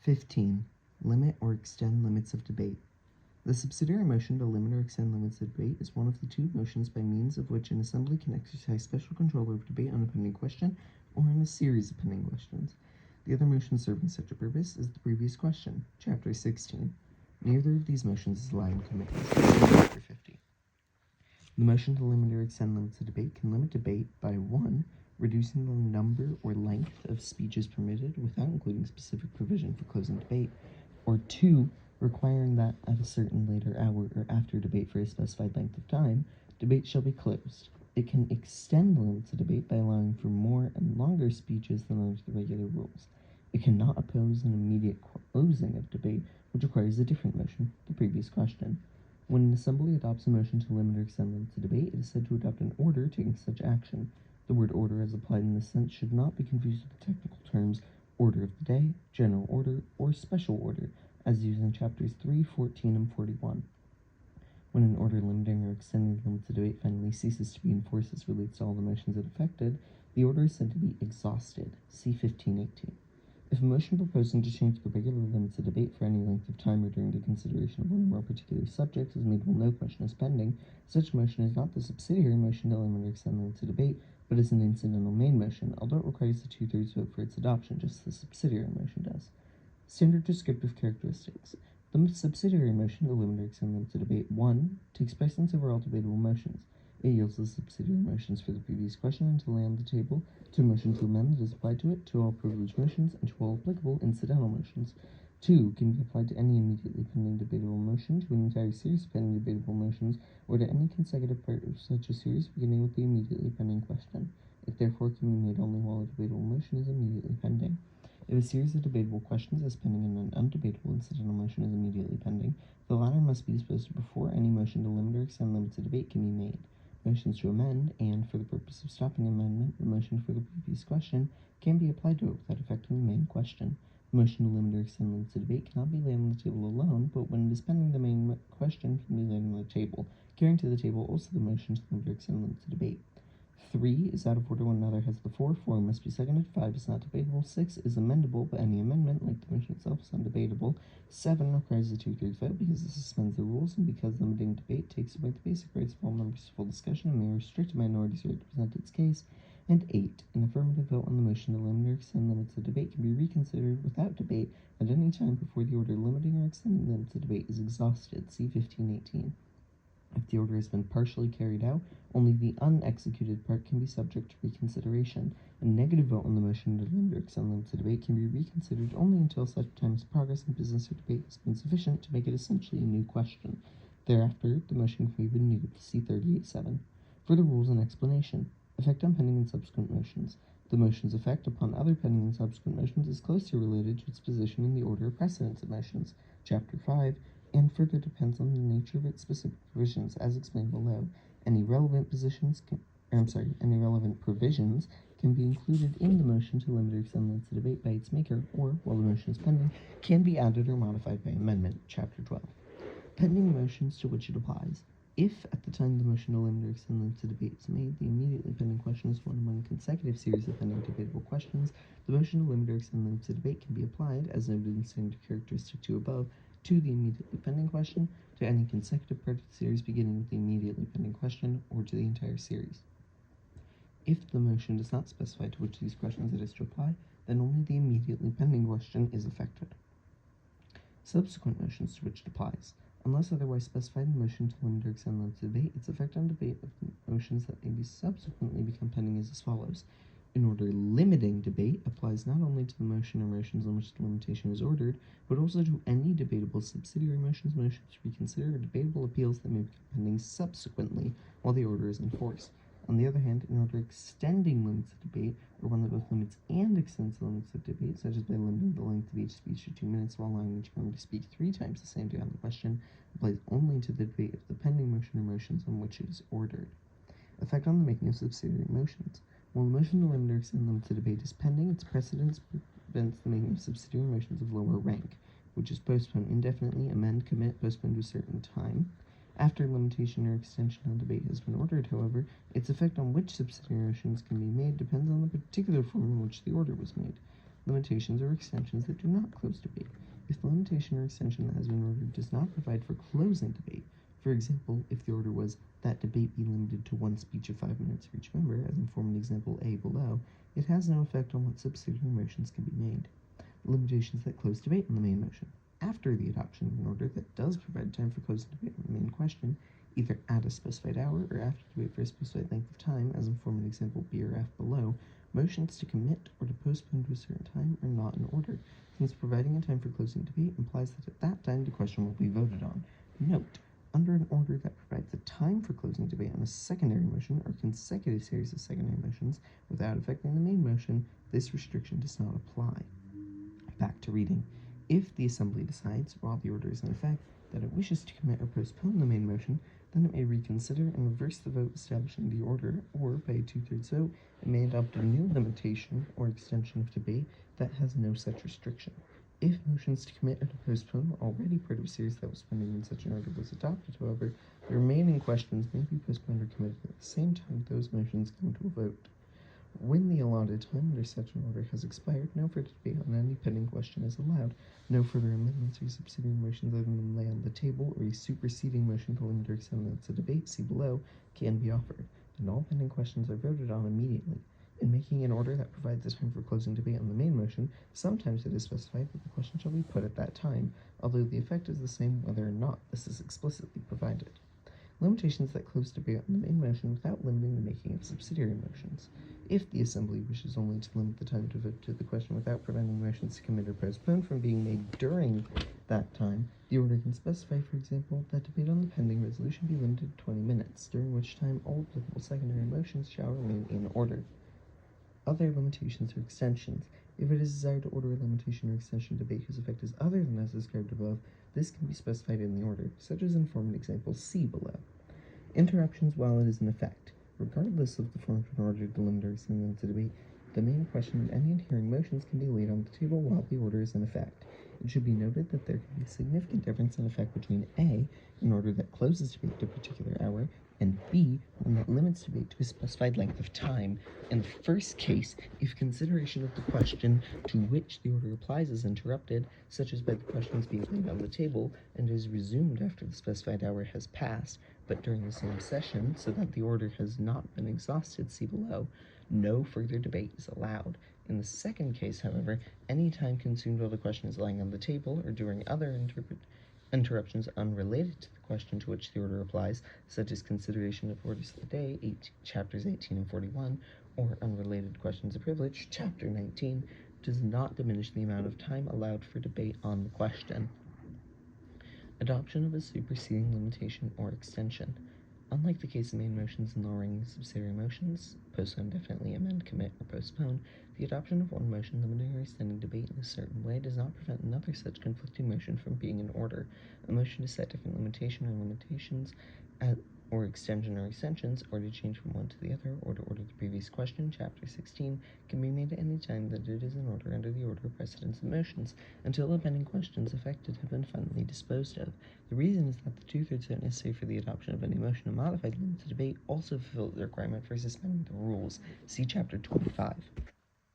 15. Limit or extend limits of debate. The subsidiary motion to limit or extend limits of debate is one of the two motions by means of which an assembly can exercise special control over debate on a pending question or on a series of pending questions. The other motion serving such a purpose is the previous question, Chapter 16. Neither of these motions is allowed in committees, Chapter 50. The motion to limit or extend limits of debate can limit debate by 1. Reducing the number or length of speeches permitted without including specific provision for closing debate, or 2. Requiring that at a certain later hour or after debate for a specified length of time, debate shall be closed. It can extend the limits of debate by allowing for more and longer speeches than under the regular rules. It cannot oppose an immediate closing of debate, which requires a different motion, the previous question. When an assembly adopts a motion to limit or extend limits of debate, it is said to adopt an order taking such action. The word order as applied in this sense should not be confused with the technical terms order of the day, general order, or special order, as used in chapters 3, 14, and 41. When an order limiting or extending the limits of debate finally ceases to be in force as relates to all the motions it affected, the order is said to be exhausted, see 1518. If a motion proposing to change the regular limits of debate for any length of time or during the consideration of one or more particular subjects is made while no question is pending, such motion is not the subsidiary motion to limit or extend the limits of debate, but is an incidental main motion, although it requires a 2/3 vote for its adoption, just as the subsidiary motion does. Standard descriptive characteristics. The subsidiary motion to limit or extend limits of debate 1. Takes precedence over all debatable motions. It yields the subsidiary motions for the previous question until lay on the table, to a motion to amend that is applied to it, to all privileged motions, and to all applicable incidental motions. 2. Can be applied to any immediately pending debatable motion, to an entire series of pending debatable motions, or to any consecutive part of such a series beginning with the immediately pending question. It therefore can be made only while a debatable motion is immediately pending. If a series of debatable questions is pending and an undebatable incidental motion is immediately pending, the latter must be disposed of before any motion to limit or extend limits of debate can be made. Motions to amend, and for the purpose of stopping amendment, the motion for the previous question can be applied to it without affecting the main question. The motion to limit or extend limits of debate cannot be laid on the table alone, but when it is pending, the main question can be laid on the table, carrying to the table also the motion to limit or extend limits of debate. 3 is out of order when another has the floor. 4 must be seconded. 5 is not debatable. 6 is amendable, but any amendment, like the motion itself, is undebatable. 7 requires a 2/3 vote because it suspends the rules, and because limiting debate takes away the basic rights of all members to full discussion and may restrict a minority's right to present its case. And 8, an affirmative vote on the motion to limit or extend limits of debate can be reconsidered without debate at any time before the order limiting or extending limits of debate is exhausted, see 1518. If the order has been partially carried out, only the unexecuted part can be subject to reconsideration. A negative vote on the motion to limit or extend limits of debate can be reconsidered only until such time as progress in business or debate has been sufficient to make it essentially a new question. Thereafter, the motion can be renewed, see 38.7. Further rules and explanation. Effect on pending and subsequent motions. The motion's effect upon other pending and subsequent motions is closely related to its position in the order of precedence of motions, Chapter 5, and further depends on the nature of its specific provisions, as explained below. Any relevant provisions can be included in the motion to limit or extend limits of debate by its maker, or, while the motion is pending, can be added or modified by amendment, Chapter 12. Pending motions to which it applies. If, at the time the motion to limit or extend limits of debate is made, the immediately pending question is one among a consecutive series of pending debatable questions, the motion to limit or extend limits of debate can be applied, as noted in standard characteristic 2 above, to the immediately pending question, to any consecutive part of the series beginning with the immediately pending question, or to the entire series. If the motion does not specify to which of these questions it is to apply, then only the immediately pending question is affected. Subsequent motions to which it applies. Unless otherwise specified in the motion to limit or extend limits of debate, its effect on debate of the motions that may be subsequently become pending is as follows. An order limiting debate applies not only to the motion or motions on which the limitation is ordered, but also to any debatable subsidiary motions to reconsider, or debatable appeals that may become pending subsequently while the order is in force. On the other hand, an order extending limits of debate, or one that both limits and extends the limits of debate, such as by limiting the length of each speech to 2 minutes while allowing each member to speak 3 times the same day on the question, applies only to the debate of the pending motion or motions on which it is ordered. Effect on the making of subsidiary motions. While the motion to limit or extend limits of debate is pending, its precedence prevents the making of subsidiary motions of lower rank, which is postpone indefinitely, amend, commit, postpone to a certain time. After limitation or extension on debate has been ordered, however, its effect on which subsidiary motions can be made depends on the particular form in which the order was made. limitations or extensions that do not close debate. If the limitation or extension that has been ordered does not provide for closing debate, for example, if the order was that debate be limited to one speech of 5 minutes for each member, as informed in example A below, it has no effect on what subsidiary motions can be made. Limitations that close debate on the main motion. After the adoption of an order that does provide time for closing debate on the main question, either at a specified hour or after debate for a specified length of time, as informed in example B or F below, motions to commit or to postpone to a certain time are not in order, since providing a time for closing debate implies that at that time the question will be voted on. Note, under an order that provides a time for closing debate on a secondary motion or consecutive series of secondary motions without affecting the main motion, this restriction does not apply. Back to reading. If the Assembly decides, while the order is in effect, that it wishes to commit or postpone the main motion, then it may reconsider and reverse the vote establishing the order, or, by a 2/3 vote, it may adopt a new limitation or extension of debate that has no such restriction. If motions to commit or to postpone were already part of a series that was pending when such an order was adopted, however, the remaining questions may be postponed or committed at the same time those motions come to a vote. When the allotted time under such an order has expired, no further debate on any pending question is allowed. No further amendments or subsidiary motions other than lay on the table or a superseding motion to limit or extend limits of debate, see below, can be offered, and all pending questions are voted on immediately. In making an order that provides a time for closing debate on the main motion, sometimes it is specified that the question shall be put at that time, although the effect is the same whether or not this is explicitly provided. Limitations that close debate on the main motion without limiting the making of subsidiary motions. If the Assembly wishes only to limit the time to vote to the question without preventing motions to commit or postpone from being made during that time, the order can specify, for example, that debate on the pending resolution be limited to 20 minutes, during which time all applicable secondary motions shall remain in order. Other limitations or extensions. If it is desired to order a limitation or extension of debate whose effect is other than as described above, this can be specified in the order, such as informed in example C below. Interruptions while it is in effect. Regardless of the form of an order to limit or extend the debate, the main question and any adhering motions can be laid on the table while the order is in effect. It should be noted that there can be a significant difference in effect between A, an order that closes debate to a particular hour, and B, one that limits debate to a specified length of time. In the first case, if consideration of the question to which the order applies is interrupted, such as by the questions being laid on the table, and is resumed after the specified hour has passed, but during the same session, so that the order has not been exhausted, see below, no further debate is allowed. In the second case, however, any time consumed while the question is lying on the table or during other interruptions unrelated to the question to which the order applies, such as consideration of orders of the day, chapters 18 and 41, or unrelated questions of privilege, chapter 19, does not diminish the amount of time allowed for debate on the question. Adoption of a superseding limitation or extension. Unlike the case of main motions and lowering subsidiary motions, postpone, indefinitely, amend, commit, or postpone, the adoption of one motion limiting or extending debate in a certain way does not prevent another such conflicting motion from being in order. A motion to set different limitation or limitations or extension or extensions, or to change from one to the other, or to order the previous question, chapter 16, can be made at any time that it is in order under the order of precedence of motions, until the pending questions affected have been finally disposed of. The reason is that the 2/3 vote necessary for the adoption of any motion to modified limit to debate also fulfills the requirement for suspending the rules. See chapter 25.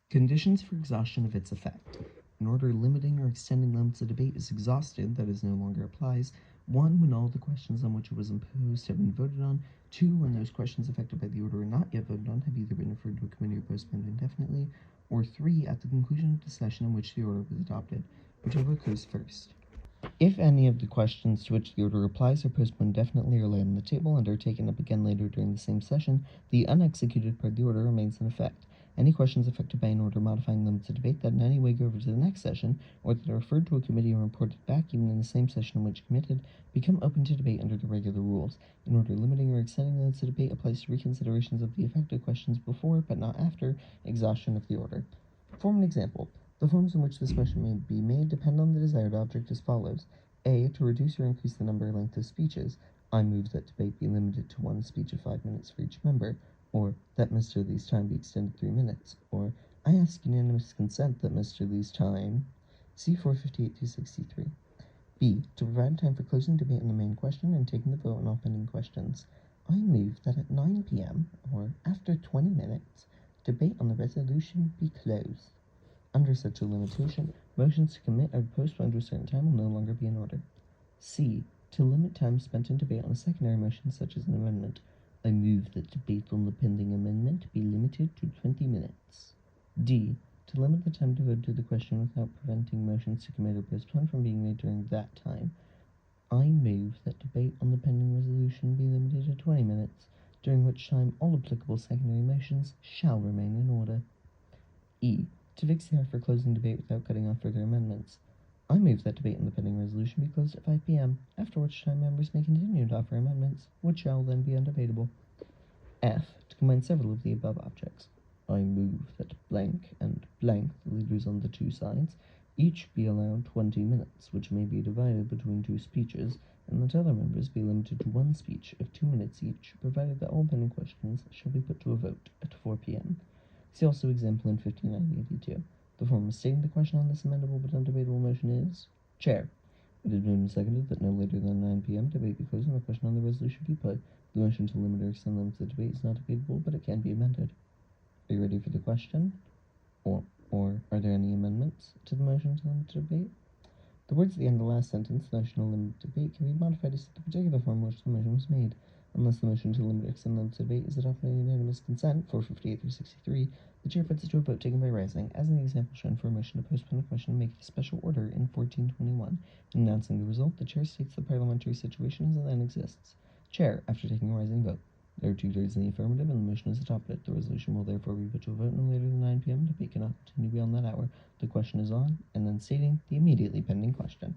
Conditions for exhaustion of its effect. An order limiting or extending limits of debate is exhausted, that is, no longer applies. 1. When all the questions on which it was imposed have been voted on. 2. When those questions affected by the order are not yet voted on have either been referred to a committee or postponed indefinitely. Or 3. At the conclusion of the session in which the order was adopted, whichever occurs first. If any of the questions to which the order applies are postponed indefinitely or laid on the table and are taken up again later during the same session, the unexecuted part of the order remains in effect. Any questions affected by an order modifying limits of debate that in any way go over to the next session, or that are referred to a committee and reported back even in the same session in which committed, become open to debate under the regular rules. An order limiting or extending limits of debate applies to reconsiderations of the affected questions before, but not after, exhaustion of the order. For an example, the forms in which this motion may be made depend on the desired object as follows. A. To reduce or increase the number or length of speeches. I move that debate be limited to one speech of 5 minutes for each member. Or that Mr. Lee's time be extended 3 minutes. Or I ask unanimous consent that Mr. Lee's time. See 458-63. B. To provide time for closing debate on the main question and taking the vote on all pending questions. I move that at 9 p.m. or after 20 minutes, debate on the resolution be closed. Under such a limitation, motions to commit or postpone to a certain time will no longer be in order. C. To limit time spent in debate on a secondary motion such as an amendment. I move that debate on the pending amendment be limited to 20 minutes. D. To limit the time devoted to the question without preventing motions to commit or postpone from being made during that time. I move that debate on the pending resolution be limited to 20 minutes, during which time all applicable secondary motions shall remain in order. E. To fix the hour for closing debate without cutting off further amendments. I move that debate on the pending resolution be closed at 5 p.m., after which time members may continue to offer amendments, which shall then be undebatable. F. To combine several of the above objects. I move that blank and blank, the leaders on the two sides, each be allowed 20 minutes, which may be divided between two speeches, and that other members be limited to one speech of 2 minutes each, provided that all pending questions shall be put to a vote at 4 p.m. See also example in 5982. The form of stating the question on this amendable but undebatable motion is Chair. It has been seconded that no later than 9 p.m. debate be closed and the question on the resolution be put. The motion to limit or extend limits of debate is not debatable, but it can be amended. Are you ready for the question? Or are there any amendments to the motion to limit debate? The words at the end of the last sentence, the motion to limit debate, can be modified as to the particular form in which the motion was made. Unless the motion to limit or extend limits of debate is adopted in unanimous consent, 458 through 63, the chair puts it to a vote taken by rising, as in the example shown for a motion to postpone a question and make it a special order in 1421. In announcing the result, the chair states the parliamentary situation as it then exists. Chair, after taking a rising vote. There are 2/3 in the affirmative, and the motion is adopted. The resolution will therefore be put to a vote no later than 9 p.m. Debate cannot continue beyond that hour. The question is on, and then stating the immediately pending question.